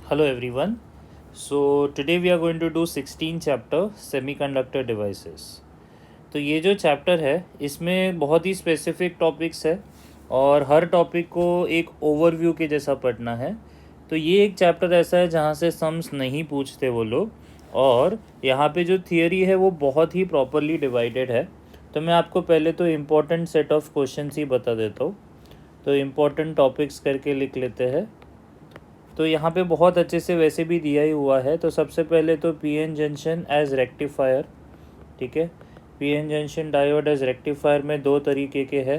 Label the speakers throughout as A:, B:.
A: Hello everyone. So today we are going to do 16 chapter Semiconductor Devices. तो ये जो chapter है इसमें बहुत ही स्पेसिफिक टॉपिक्स है और हर टॉपिक को एक ओवरव्यू के जैसा पढ़ना है। तो ये एक चैप्टर ऐसा है जहाँ से सम्स नहीं पूछते वो लोग, और यहाँ पे जो थियरी है वो बहुत ही प्रॉपरली डिवाइडेड है। तो मैं आपको पहले तो इम्पोर्टेंट सेट ऑफ क्वेश्चंस ही बता देता हूँ। तो इम्पोर्टेंट टॉपिक्स करके लिख लेते हैं। तो यहाँ पे बहुत अच्छे से वैसे भी दिया ही हुआ है। तो सबसे पहले तो पीएन जंक्शन एज रेक्टिफायर, ठीक है। PN junction diode as rectifier में दो तरीके के हैं।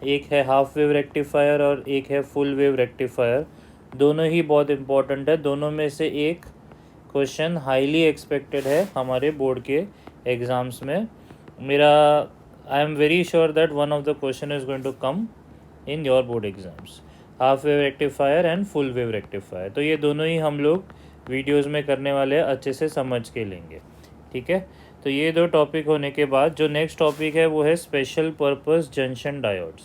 A: एक है हाफ वेव रेक्टिफायर और एक है फुल वेव रेक्टिफायर। दोनों ही बहुत इम्पोर्टेंट है। दोनों में से एक क्वेश्चन हाईली एक्सपेक्टेड है हमारे बोर्ड के एग्ज़ाम्स में। मेरा I am very sure that one of the question is going to come in your board exams, half wave rectifier and full wave rectifier. तो ये दोनों ही हम लोग वीडियोस में करने वाले हैं, अच्छे से समझ के लेंगे, ठीक है। तो ये दो टॉपिक होने के बाद जो नेक्स्ट टॉपिक है वो है special purpose junction diodes.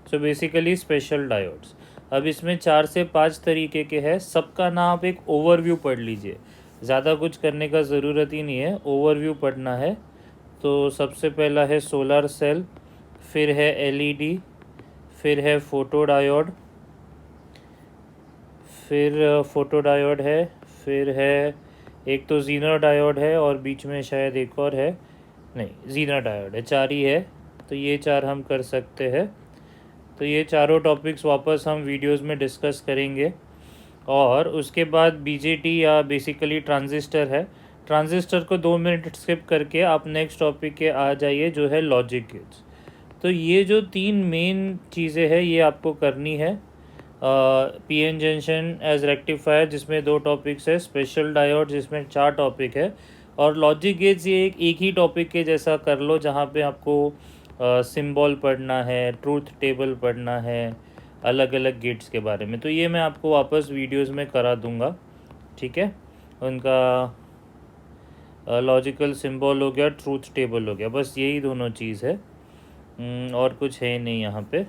A: So basically special diodes. अब इसमें 4 से 5 तरीके के हैं। सबका ना आप एक ओवरव्यू पढ़ लीजिए, ज़्यादा कुछ करने का ज़रूरत ही नहीं है, ओवरव्यू पढ़ना है। तो सबसे पहला है सोलर सेल, फिर है एलईडी, फिर है फोटो डायोड, फिर फोटो डायोड है, फिर है एक तो जीनर डायोड है और बीच में शायद एक और है, नहीं जीनर डायोड है। 4 ही है। तो ये 4 हम कर सकते हैं। तो ये चारों टॉपिक्स वापस हम वीडियोस में डिस्कस करेंगे। और उसके बाद बीजेटी या बेसिकली ट्रांजिस्टर है। ट्रांजिस्टर को 2 मिनट स्किप करके आप नेक्स्ट टॉपिक के आ जाइए जो है लॉजिक गेट्स। तो ये जो 3 मेन चीज़ें हैं ये आपको करनी है। पीएन जंक्शन एज रेक्टिफायर जिसमें 2 टॉपिक्स है, स्पेशल डायोड जिसमें 4 टॉपिक है, और लॉजिक गेट्स ये एक ही टॉपिक के जैसा कर लो जहाँ पे आपको सिंबल पढ़ना है, ट्रूथ टेबल पढ़ना है, अलग अलग गेट्स के बारे में। तो ये मैं आपको वापस वीडियोस में करा दूंगा, ठीक है। उनका लॉजिकल सिंबल हो गया, ट्रूथ टेबल हो गया, बस यही दोनों चीज़ है, और कुछ है नहीं यहाँ पे,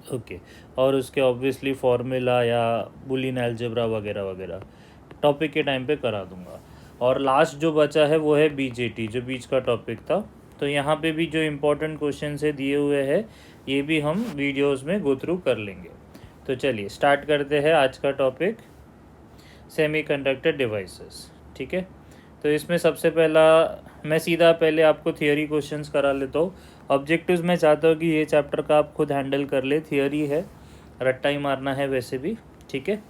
A: ओके। और उसके ऑब्वियसली फार्मूला या बुलियन अलजेब्रा वगैरह वगैरह टॉपिक के टाइम पे करा दूंगा। और लास्ट जो बचा है वो है बीजेटी, जो बीच का टॉपिक था। तो यहाँ पे भी जो इम्पोर्टेंट क्वेश्चन है दिए हुए हैं ये भी हम वीडियोस में गो थ्रू कर लेंगे। तो चलिए स्टार्ट करते हैं आज का टॉपिक, सेमीकंडक्टर डिवाइसेस, ठीक है। तो इसमें सबसे पहला मैं सीधा पहले आपको थियोरी क्वेश्चंस करा लेता हूँ। ऑब्जेक्टिव्स मैं चाहता हूँ कि ये चैप्टर का आप खुद हैंडल कर ले, थियोरी है, रट्टा ही मारना है वैसे भी, ठीक है।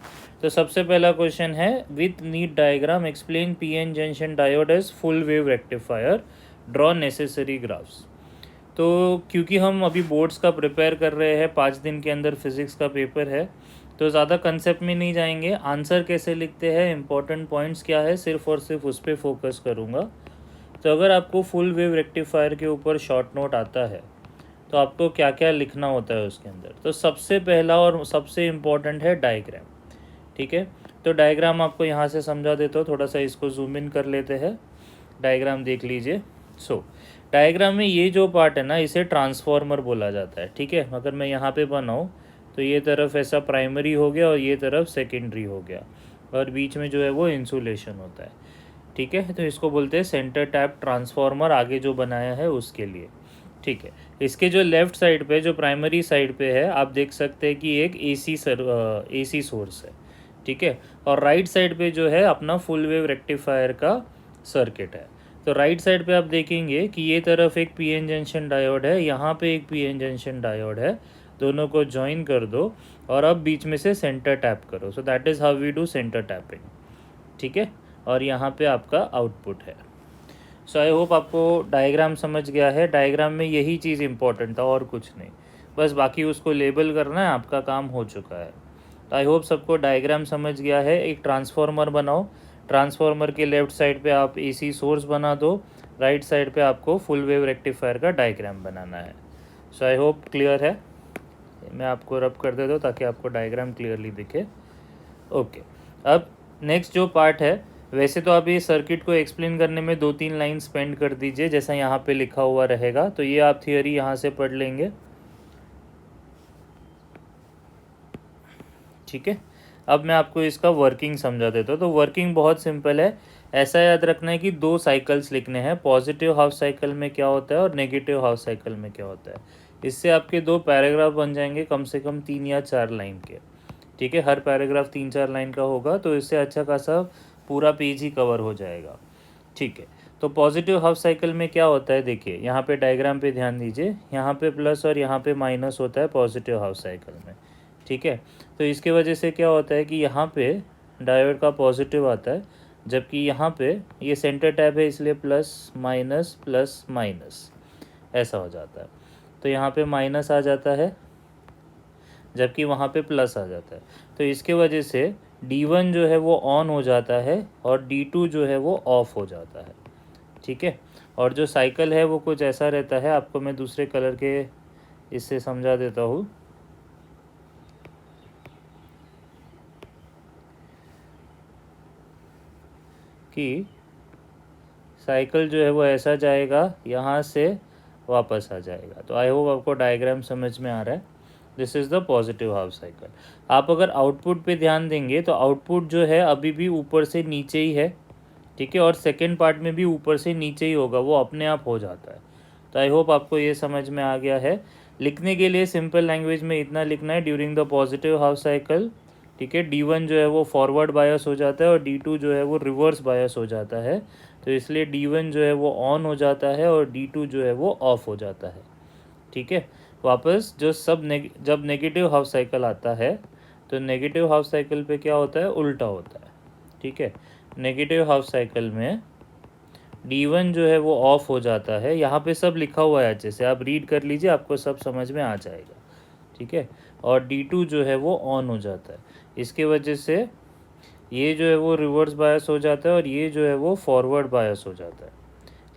A: तो सबसे पहला क्वेश्चन है, with neat diagram explain PN junction diode as full wave rectifier, draw necessary graphs. तो क्योंकि हम अभी बोर्ड्स का प्रिपेयर कर रहे हैं, 5 दिन के अंदर फिज़िक्स का पेपर है, तो ज़्यादा कंसेप्ट में नहीं जाएंगे। आंसर कैसे लिखते हैं, इंपॉर्टेंट पॉइंट्स क्या है, सिर्फ और सिर्फ उस पर फोकस करूँगा। तो अगर आपको फुल वेव रेक्टिफायर के ऊपर शॉर्ट नोट आता है तो आपको क्या क्या लिखना होता है उसके अंदर, तो सबसे पहला और सबसे इम्पॉर्टेंट है डायग्राम, ठीक है। तो डायग्राम आपको यहाँ से समझा देता हूँ, थोड़ा सा इसको जूम इन कर लेते हैं, डायग्राम देख लीजिए। सो डायग्राम में ये जो पार्ट है ना इसे ट्रांसफॉर्मर बोला जाता है, ठीक है। अगर मैं यहाँ पे बनाऊँ तो ये तरफ ऐसा प्राइमरी हो गया और ये तरफ सेकेंडरी हो गया, और बीच में जो है वो इंसुलेशन होता है, ठीक है। तो इसको बोलते हैं सेंटर टैप ट्रांसफॉर्मर, आगे जो बनाया है उसके लिए, ठीक है। इसके जो लेफ़्ट साइड पे, जो प्राइमरी साइड पे है, आप देख सकते हैं कि एक एसी सोर्स है, ठीक है। और राइट साइड पे जो है अपना फुल वेव रेक्टिफायर का सर्किट है। तो राइट साइड पे आप देखेंगे कि ये तरफ एक पीएन जंक्शन डायोड है, यहाँ पे एक पीएन जंक्शन डायोड है, दोनों को ज्वाइन कर दो और अब बीच में से सेंटर टैप करो। So that is how we do centre tapping, ठीक है। और यहाँ पे आपका आउटपुट है। सो आई होप आपको डायग्राम समझ गया है। डायग्राम में यही चीज़ इंपॉर्टेंट था और कुछ नहीं, बस बाकी उसको लेबल करना है, आपका काम हो चुका है। तो आई होप सबको डायग्राम समझ गया है। एक ट्रांसफॉर्मर बनाओ, ट्रांसफॉर्मर के लेफ़्ट साइड पे आप एसी सोर्स बना दो, राइट साइड पे आपको फुल वेव रेक्टिफायर का डायग्राम बनाना है। सो आई होप क्लियर है। मैं आपको रब कर देता हूँ ताकि आपको डायग्राम क्लियरली दिखे, ओके। अब नेक्स्ट जो पार्ट है, वैसे तो आप ये सर्किट को एक्सप्लेन करने में 2-3 लाइन स्पेंड कर दीजिए जैसा यहाँ पे लिखा हुआ रहेगा, तो ये आप थियोरी यहाँ से पढ़ लेंगे, ठीक है। अब मैं आपको इसका वर्किंग समझा देता हूँ। तो वर्किंग बहुत सिंपल है। ऐसा याद रखना है कि 2 साइकिल्स लिखने हैं, पॉजिटिव हाफ साइकिल में क्या होता है और नेगेटिव हाफ साइकिल में क्या होता है। इससे आपके 2 पैराग्राफ बन जाएंगे, कम से कम 3 या 4 लाइन के। ठीक है, हर पैराग्राफ 3-4 लाइन का होगा, तो इससे अच्छा खासा पूरा पेज ही कवर हो जाएगा। ठीक है, तो पॉजिटिव हाफ साइकिल में क्या होता है, देखिए यहाँ पे डायग्राम पे ध्यान दीजिए, यहाँ पे प्लस और यहाँ पे माइनस होता है पॉजिटिव हाफ साइकिल में। ठीक है, तो इसके वजह से क्या होता है कि यहाँ पे डायोड का पॉजिटिव आता है, जबकि यहाँ पे ये सेंटर टैब है इसलिए प्लस माइनस ऐसा हो जाता है। तो यहाँ पे माइनस आ जाता है, जबकि वहाँ पे प्लस आ जाता है। तो इसके वजह से D1 जो है वो ऑन हो जाता है और D2 जो है वो ऑफ हो जाता है। ठीक है, और जो साइकिल है वो कुछ ऐसा रहता है, आपको मैं दूसरे कलर के इससे समझा देता हूँ। कि साइकिल जो है वो ऐसा जाएगा, यहाँ से वापस आ जाएगा। तो आई होप आपको डायग्राम समझ में आ रहा है। This is the positive half cycle. आप अगर आउटपुट पे ध्यान देंगे तो आउटपुट जो है अभी भी ऊपर से नीचे ही है। ठीक है, और सेकेंड पार्ट में भी ऊपर से नीचे ही होगा, वो अपने आप हो जाता है। तो आई होप आपको ये समझ में आ गया है। लिखने के लिए सिंपल लैंग्वेज में इतना लिखना है, during the positive half cycle, ठीक है, D1 जो है वो फॉरवर्ड बायस हो जाता है और D2 जो है वो रिवर्स बायस हो जाता है। तो इसलिए D1 जो है वो ऑन हो जाता है और D2 जो है वो ऑफ हो जाता है। ठीक है, वापस जो जब नेगेटिव हाफ साइकिल आता है तो नेगेटिव हाफ साइकिल पे क्या होता है, उल्टा होता है। ठीक है, नेगेटिव हाफ साइकिल में D1 जो है वो ऑफ हो जाता है। यहाँ पे सब लिखा हुआ है, अच्छे से आप रीड कर लीजिए, आपको सब समझ में आ जाएगा। ठीक है, और D2 जो है वो ऑन हो जाता है। इसके वजह से ये जो है वो रिवर्स बायस हो जाता है और ये जो है वो फॉरवर्ड बायस हो जाता है,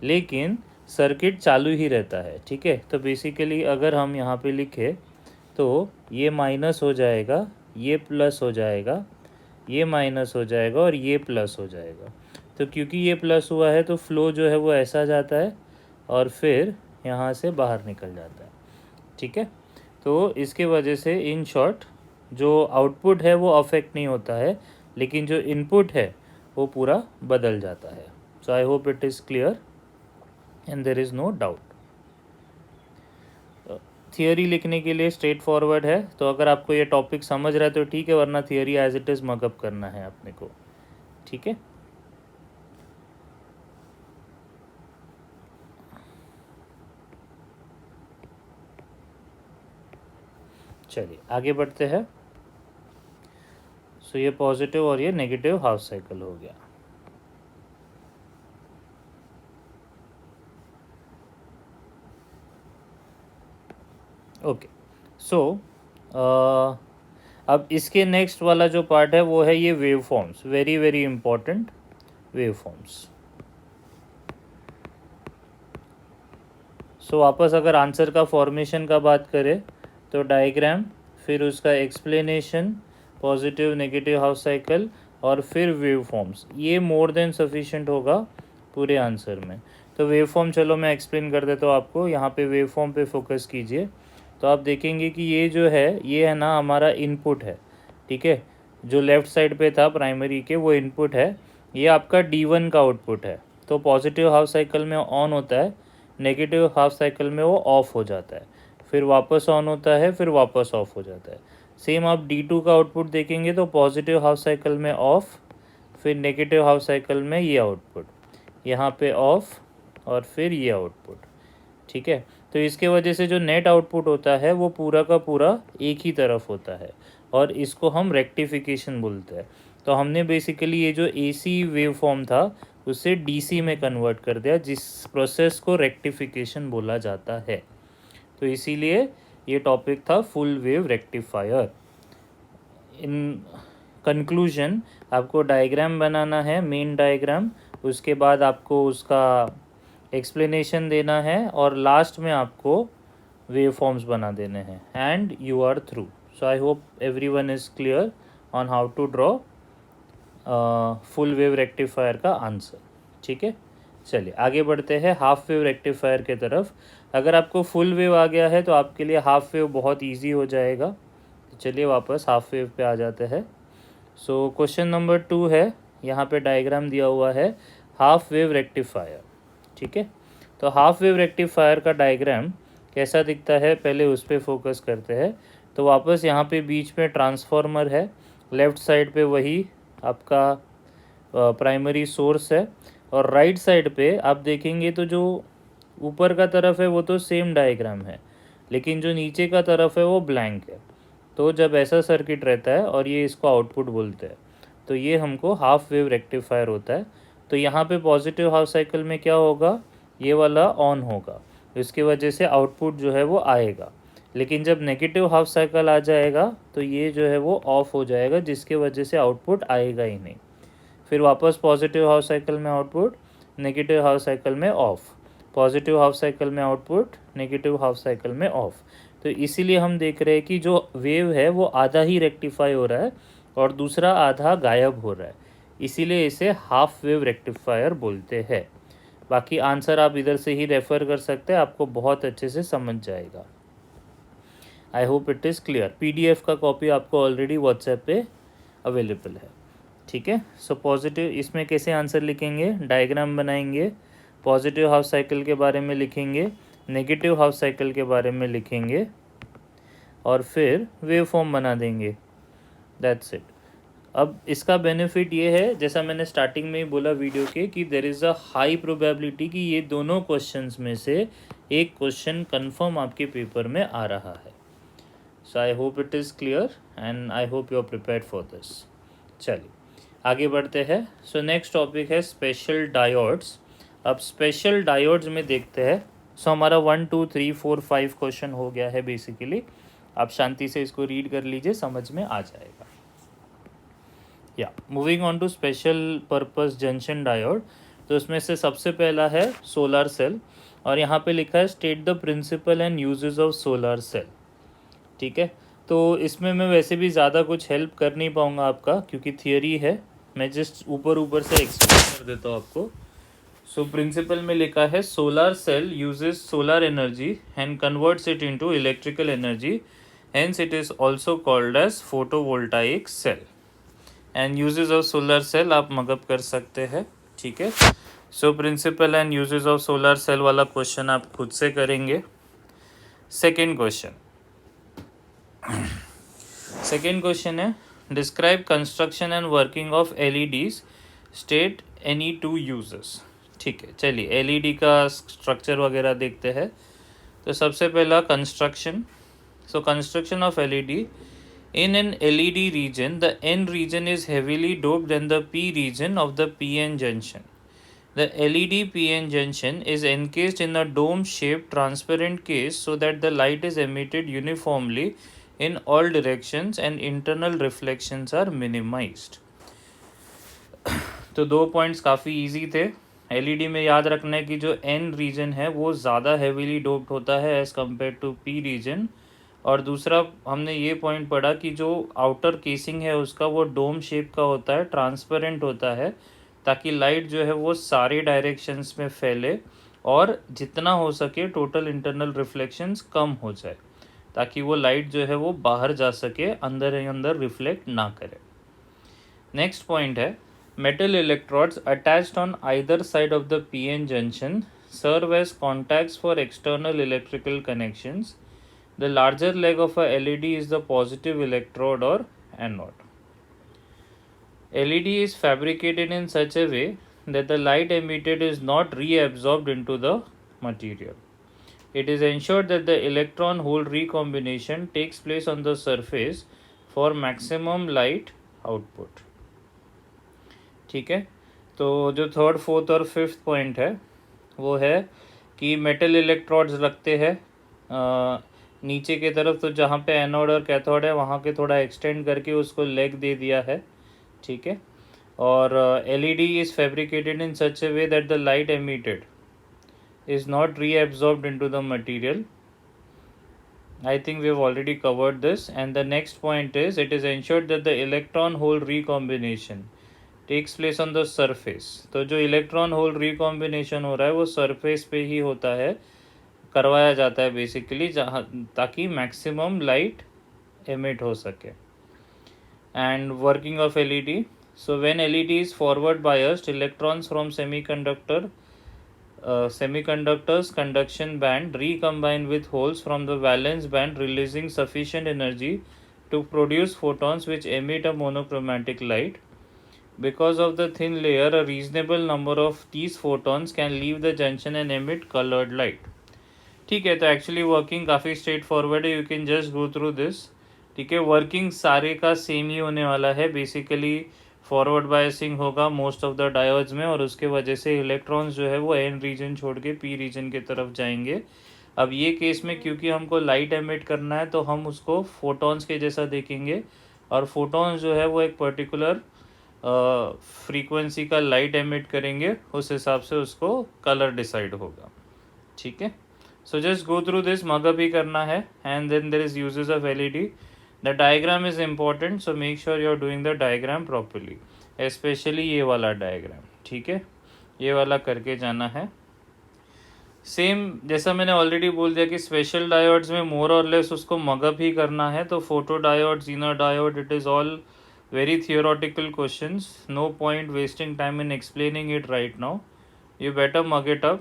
A: लेकिन सर्किट चालू ही रहता है। ठीक है, तो बेसिकली अगर हम यहाँ पे लिखें तो ये माइनस हो जाएगा, ये प्लस हो जाएगा, ये माइनस हो जाएगा और ये प्लस हो जाएगा। तो क्योंकि ये प्लस हुआ है तो फ्लो जो है वो ऐसा जाता है और फिर यहाँ से बाहर निकल जाता है। ठीक है, तो इसके वजह से इन शॉर्ट जो आउटपुट है वो अफेक्ट नहीं होता है, लेकिन जो इनपुट है वो पूरा बदल जाता है। So I hope it is clear and there is no doubt. Theory लिखने के लिए स्ट्रेट फॉरवर्ड है, तो अगर आपको ये टॉपिक समझ रहा है तो ठीक है, वरना theory as it is mug up करना है अपने को। ठीक है, चलिए आगे बढ़ते हैं। सो ये पॉजिटिव और ये नेगेटिव हाफ साइकिल हो गया। ओके, सो अब इसके नेक्स्ट वाला जो पार्ट है वो है ये wave forms, very very important wave forms. So वापस अगर आंसर का फॉर्मेशन का बात करें तो डायग्राम, फिर उसका explanation, positive negative half cycle और फिर वेव फॉर्म्स, ये मोर देन सफिशिएंट होगा पूरे आंसर में। तो वेव फॉर्म चलो मैं एक्सप्लेन कर देता हूँ आपको। यहाँ पे वेव फॉर्म पे फोकस कीजिए, तो आप देखेंगे कि ये जो है ये है ना हमारा इनपुट है। ठीक है, जो लेफ़्ट साइड पे था प्राइमरी के वो इनपुट है, ये आपका D1 का आउटपुट है। तो पॉजिटिव हाफ साइकिल में ऑन होता है, नेगेटिव हाफ साइकिल में वो ऑफ हो जाता है, फिर वापस ऑन होता है, फिर वापस ऑफ हो जाता है। सेम आप D2 का आउटपुट देखेंगे तो पॉजिटिव हाफ साइकिल में ऑफ, फिर नेगेटिव हाफ साइकिल में ये आउटपुट, यहाँ पे ऑफ और फिर ये आउटपुट। ठीक है, तो इसके वजह से जो नेट आउटपुट होता है वो पूरा का पूरा एक ही तरफ होता है और इसको हम रेक्टिफिकेशन बोलते हैं। तो हमने बेसिकली ये जो AC वेव फॉर्म था उसे DC में कन्वर्ट कर दिया, जिस प्रोसेस को रेक्टिफिकेशन बोला जाता है। तो इसीलिए ये टॉपिक था full wave rectifier. In conclusion आपको डायग्राम बनाना है, मेन डायग्राम, उसके बाद आपको उसका एक्सप्लेनेशन देना है और लास्ट में आपको वेव फॉर्म्स बना देने हैं and you are through. So I hope everyone is clear on how to draw full wave rectifier का आंसर। ठीक है, चलिए आगे बढ़ते हैं हाफ वेव रेक्टिफायर के तरफ। अगर आपको फुल वेव आ गया है तो आपके लिए हाफ वेव बहुत इजी हो जाएगा। तो चलिए वापस हाफ वेव पे आ जाते हैं। सो क्वेश्चन नंबर 2 है, यहाँ पे डायग्राम दिया हुआ है हाफ वेव रेक्टिफायर। ठीक है, तो हाफ वेव रेक्टिफायर का डायग्राम कैसा दिखता है पहले उस पर फोकस करते हैं। तो वापस यहाँ पे बीच में ट्रांसफार्मर है, लेफ़्ट साइड पे वही आपका प्राइमरी सोर्स है, और राइट साइड पे आप देखेंगे तो जो ऊपर का तरफ है वो तो सेम डायग्राम है, लेकिन जो नीचे का तरफ है वो ब्लैंक है। तो जब ऐसा सर्किट रहता है और ये इसको आउटपुट बोलते हैं, तो ये हमको हाफ वेव रेक्टिफायर होता है। तो यहाँ पे पॉजिटिव हाफ साइकिल में क्या होगा, ये वाला ऑन होगा, इसकी वजह से आउटपुट जो है वो आएगा। लेकिन जब नेगेटिव हाफ साइकिल आ जाएगा तो ये जो है वो ऑफ हो जाएगा, जिसकी वजह से आउटपुट आएगा ही नहीं। फिर वापस पॉजिटिव हाफ साइकिल में आउटपुट, नेगेटिव हाफ साइकिल में ऑफ, पॉजिटिव हाफ साइकिल में आउटपुट, नेगेटिव हाफ साइकिल में ऑफ। तो इसीलिए हम देख रहे हैं कि जो वेव है वो आधा ही रेक्टिफाई हो रहा है और दूसरा आधा गायब हो रहा है, इसीलिए इसे हाफ वेव रेक्टिफायर बोलते हैं। बाकी आंसर आप इधर से ही रेफ़र कर सकते हैं, आपको बहुत अच्छे से समझ जाएगा। आई hope it is clear. PDF का कॉपी आपको ऑलरेडी व्हाट्सएप पे अवेलेबल है। ठीक है, सो पॉजिटिव इसमें कैसे आंसर लिखेंगे, डायग्राम बनाएंगे, पॉजिटिव हाफ साइकिल के बारे में लिखेंगे, नेगेटिव हाफ साइकिल के बारे में लिखेंगे, और फिर वेव फॉर्म बना देंगे। That's it. अब इसका बेनिफिट ये है, जैसा मैंने स्टार्टिंग में ही बोला वीडियो के, कि there is a high probability कि ये दोनों क्वेश्चंस में से एक क्वेश्चन कंफर्म आपके पेपर में आ रहा है। So I hope it is clear and I hope you are prepared for this. चलिए आगे बढ़ते हैं। सो नेक्स्ट टॉपिक है स्पेशल डायोड्स। अब स्पेशल डायोड्स में देखते हैं। सो हमारा 1 2 3 4 5 क्वेश्चन हो गया है बेसिकली। आप शांति से इसको रीड कर लीजिए, समझ में आ जाएगा। या moving on to special purpose junction diode. तो उसमें से सबसे पहला है सोलर सेल, और यहाँ पे लिखा है state the principle and uses of solar cell. ठीक है, तो इसमें मैं वैसे भी ज़्यादा कुछ हेल्प कर नहीं पाऊँगा आपका, क्योंकि थियोरी है। मैं जस्ट ऊपर से एक्सप्लेन कर देता हूँ आपको। सो प्रिंसिपल में लिखा है solar cell uses solar energy and converts it into electrical energy, hence it is also called as photovoltaic cell. And uses of solar cell आप मगअप कर सकते हैं। ठीक है, so principle and uses of solar cell वाला question आप खुद से करेंगे। सेकेंड क्वेश्चन है describe construction and working of LEDs, state any 2 uses. ठीक है, चलिए LED का स्ट्रक्चर वगैरह देखते हैं। तो सबसे पहला construction. So construction of LED। In an LED region, the N region is heavily doped than the P region of the PN junction. The LED PN junction is encased in a dome-shaped transparent case so that the light is emitted uniformly in all directions and internal reflections are minimized. तो 2 points काफ़ी easy थे। LED में याद रखना है कि जो N reason है वो ज़्यादा हेवीली डोप्ड होता है as compare to P region, और दूसरा हमने ये पॉइंट पढ़ा कि जो आउटर केसिंग है उसका वो डोम शेप का होता है, ट्रांसपेरेंट होता है, ताकि लाइट जो है वो सारे डायरेक्शंस में फैले और जितना हो सके टोटल इंटरनल रिफ्लेक्शंस कम हो जाए, ताकि वो लाइट जो है वो बाहर जा सके, अंदर रिफ्लेक्ट ना करे। नेक्स्ट पॉइंट है metal electrodes attached on either side of the PN junction serve as contacts for external electrical connections. The larger leg of a LED is the positive electrode or anode. LED is fabricated in such a way that the light emitted is not reabsorbed into the material. It is ensured that the electron-hole recombination takes place on the surface for maximum light output. ठीक है, तो जो third, fourth और fifth point है वो है कि metal electrodes रखते हैं नीचे की तरफ, तो जहाँ पे एनोड और कैथोड है वहाँ के थोड़ा एक्सटेंड करके उसको लेग दे दिया है। ठीक है, और LED is fabricated in such A way that the light emitted is not reabsorbed into the material. I think we have already covered this. And the next point is it is ensured that the electron hole recombination takes place on the surface. तो जो electron hole recombination हो रहा है वो surface पे ही होता है, करवाया जाता है बेसिकली, जहाँ ताकि मैक्सिमम लाइट एमिट हो सके। and working of LED. So when LED is forward biased, electrons from semiconductor's conduction band recombine with holes from the valence band, releasing sufficient energy to produce photons which emit a monochromatic light. Because of the thin layer, a reasonable number of these photons can leave the junction and emit colored light. ठीक है, तो actually working काफ़ी straight forward है, you can just go through this. ठीक है, working सारे का same ही होने वाला है. बेसिकली फॉरवर्ड बायसिंग होगा मोस्ट ऑफ द डायोड्स में, और उसके वजह से इलेक्ट्रॉन्स जो है वो एन रीजन छोड़ के पी रीजन की तरफ जाएंगे. अब ये केस में क्योंकि हमको लाइट एमिट करना है तो हम उसको फोटॉन्स के जैसा देखेंगे, और फोटॉन्स जो है वो एक पर्टिकुलर फ्रीक्वेंसी का लाइट एमिट करेंगे, उस हिसाब से उसको कलर डिसाइड होगा. ठीक है, so just go through this, mug-up ही करना है, and then there is uses of LED. The diagram is important, so make sure you are doing the diagram properly, especially ये वाला diagram. ठीक है, ये वाला करके जाना है. सेम जैसा मैंने ऑलरेडी बोल दिया कि स्पेशल डायोड्स में मोर और लेस उसको मगअप ही करना है. तो photo diode, Zener diode, it is all very theoretical questions. No point wasting time in explaining it right now. You better mug it up.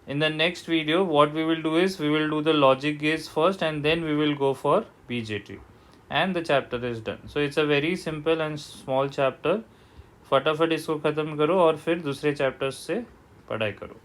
A: In the next video, what we will do is we will do the logic gates first, and then we will go for BJT, and the chapter is done. So it's a very simple and small chapter. फटाफट इसको ख़त्म करो और फिर दूसरे chapters से पढ़ाई करो.